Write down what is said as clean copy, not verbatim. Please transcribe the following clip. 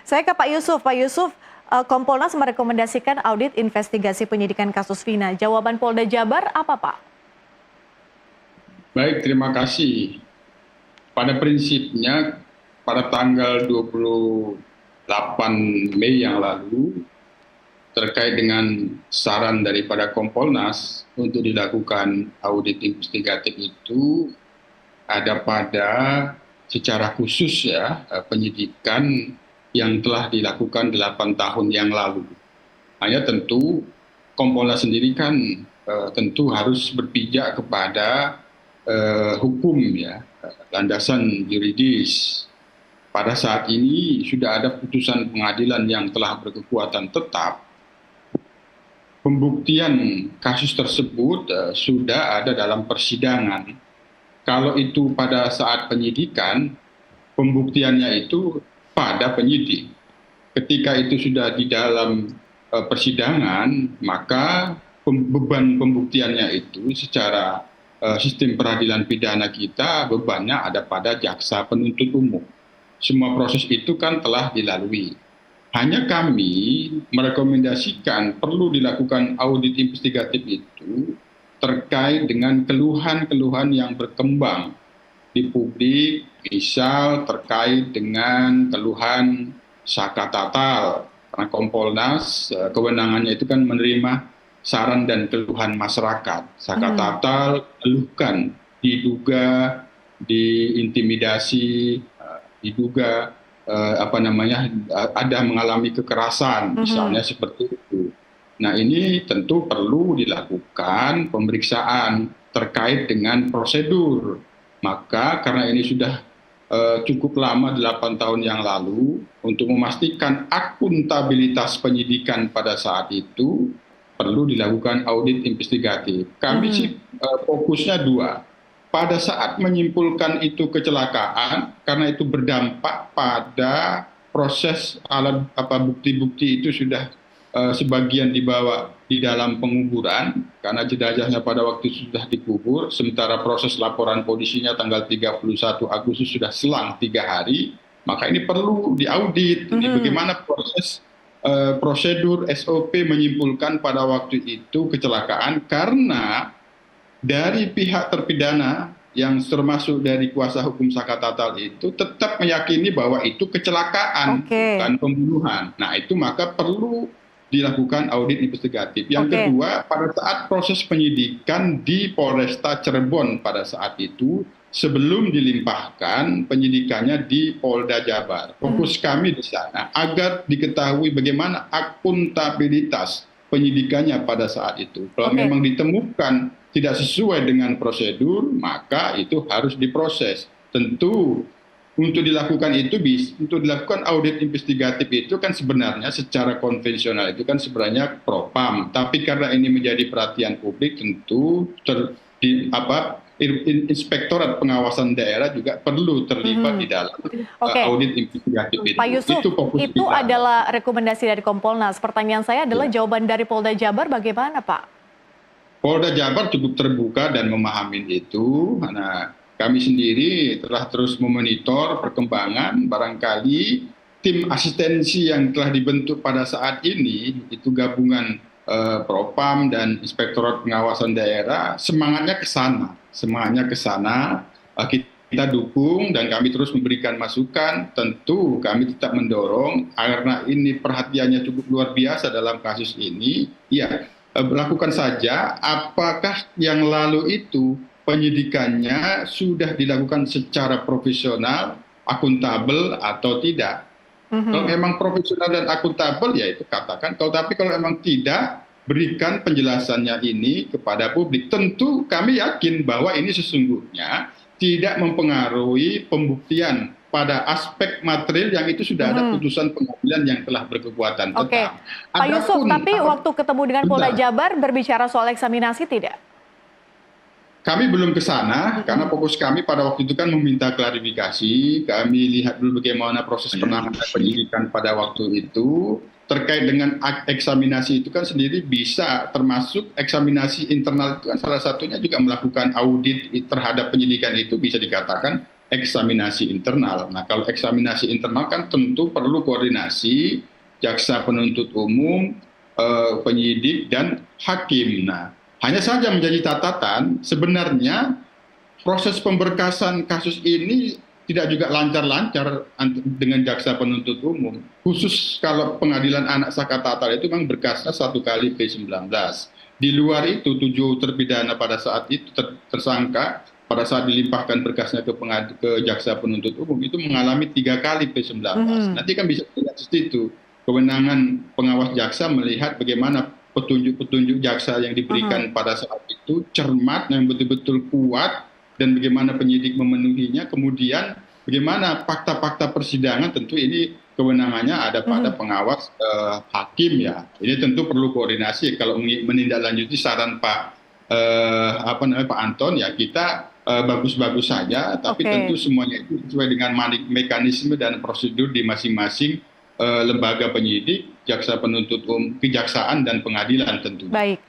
Saya ke Pak Yusuf. Pak Yusuf, Kompolnas merekomendasikan audit investigasi penyidikan kasus Vina. Jawaban Polda Jabar apa, Pak? Baik, terima kasih. Pada prinsipnya, pada tanggal 28 Mei yang lalu, terkait dengan saran daripada Kompolnas untuk dilakukan audit investigatif itu, ada pada secara khusus ya penyidikan yang telah dilakukan 8 tahun yang lalu. Hanya tentu Kompolnas sendiri kan tentu harus berpijak kepada hukum ya, landasan yuridis. Pada saat ini sudah ada putusan pengadilan yang telah berkekuatan tetap. Pembuktian kasus tersebut sudah ada dalam persidangan. Kalau itu pada saat penyidikan, pembuktiannya itu pada penyidik. Ketika itu sudah di dalam persidangan, maka beban pembuktiannya itu secara sistem peradilan pidana kita bebannya ada pada jaksa penuntut umum. Semua proses itu kan telah dilalui. Hanya kami merekomendasikan perlu dilakukan audit investigatif itu terkait dengan keluhan-keluhan yang berkembang di publik, misal terkait dengan keluhan saka tatal. Karena Kompolnas kewenangannya itu kan menerima saran dan keluhan masyarakat. Saka tatal keluhkan diduga diintimidasi, diduga ada mengalami kekerasan, misalnya seperti itu. Nah, ini tentu perlu dilakukan pemeriksaan terkait dengan prosedur. Maka karena ini sudah cukup lama 8 tahun yang lalu, untuk memastikan akuntabilitas penyidikan pada saat itu perlu dilakukan audit investigatif. Kami sih fokusnya dua. Pada saat menyimpulkan itu kecelakaan, karena itu berdampak pada proses bukti-bukti itu sudah sebagian dibawa di dalam penguburan, karena jenazahnya pada waktu itu sudah dikubur, sementara proses laporan polisinya tanggal 31 Agustus sudah selang 3 hari, maka ini perlu diaudit. Ini bagaimana proses prosedur SOP menyimpulkan pada waktu itu kecelakaan, karena dari pihak terpidana yang termasuk dari kuasa hukum saka tatal itu tetap meyakini bahwa itu kecelakaan, bukan pembunuhan. Nah, itu maka perlu dilakukan audit investigatif. Yang kedua, pada saat proses penyidikan di Polresta Cirebon pada saat itu, sebelum dilimpahkan penyidikannya di Polda Jabar. Fokus kami di sana agar diketahui bagaimana akuntabilitas penyidikannya pada saat itu. Kalau memang ditemukan tidak sesuai dengan prosedur, maka itu harus diproses. Tentu untuk dilakukan untuk dilakukan audit investigatif itu kan sebenarnya secara konvensional itu kan sebenarnya Propam. Tapi karena ini menjadi perhatian publik, tentu Inspektorat Pengawasan Daerah juga perlu terlibat di dalam audit investigatif itu. Pak Yusuf, itu adalah rekomendasi dari Kompolnas. Pertanyaan saya adalah jawaban dari Polda Jabar bagaimana, Pak? Polda Jabar cukup terbuka dan memahami itu. Nah, kami sendiri telah terus memonitor perkembangan. Barangkali tim asistensi yang telah dibentuk pada saat ini, itu gabungan Propam dan Inspektorat Pengawasan Daerah, semangatnya ke sana. Kita dukung dan kami terus memberikan masukan. Tentu kami tetap mendorong, karena ini perhatiannya cukup luar biasa dalam kasus ini. Ya, lakukan saja apakah yang lalu itu penyidikannya sudah dilakukan secara profesional, akuntabel atau tidak. Kalau memang profesional dan akuntabel, ya itu katakan. Tapi kalau memang tidak, berikan penjelasannya ini kepada publik. Tentu kami yakin bahwa ini sesungguhnya tidak mempengaruhi pembuktian pada aspek material yang itu sudah ada putusan pengadilan yang telah berkekuatan tetap. Pak Yusuf, tapi waktu ketemu dengan Polda Jabar berbicara soal eksaminasi tidak? Kami belum ke sana, karena fokus kami pada waktu itu kan meminta klarifikasi. Kami lihat dulu bagaimana proses penanganan penyidikan pada waktu itu. Terkait dengan eksaminasi itu kan sendiri bisa termasuk eksaminasi internal itu kan salah satunya juga melakukan audit terhadap penyidikan itu bisa dikatakan eksaminasi internal. Nah, kalau eksaminasi internal kan tentu perlu koordinasi jaksa penuntut umum, penyidik, dan hakim. Nah, hanya saja menjadi catatan, sebenarnya proses pemberkasan kasus ini tidak juga lancar-lancar dengan jaksa penuntut umum. Khusus kalau pengadilan anak Saka Tatal itu memang berkasnya 1 kali P19. Di luar itu 7 terpidana pada saat itu tersangka pada saat dilimpahkan berkasnya ke jaksa penuntut umum itu mengalami 3 kali P19. Nanti kan bisa dilihat di situ kewenangan pengawas jaksa melihat bagaimana petunjuk-petunjuk jaksa yang diberikan pada saat itu cermat yang betul-betul kuat, dan bagaimana penyidik memenuhinya, kemudian bagaimana fakta-fakta persidangan, tentu ini kewenangannya ada pada pengawas hakim ya. Ini tentu perlu koordinasi. Kalau menindaklanjuti saran Pak Anton ya, kita bagus-bagus saja, tapi tentu semuanya itu sesuai dengan mekanisme dan prosedur di masing-masing lembaga penyidik, jaksa penuntut umum, kejaksaan, dan pengadilan tentu. Baik.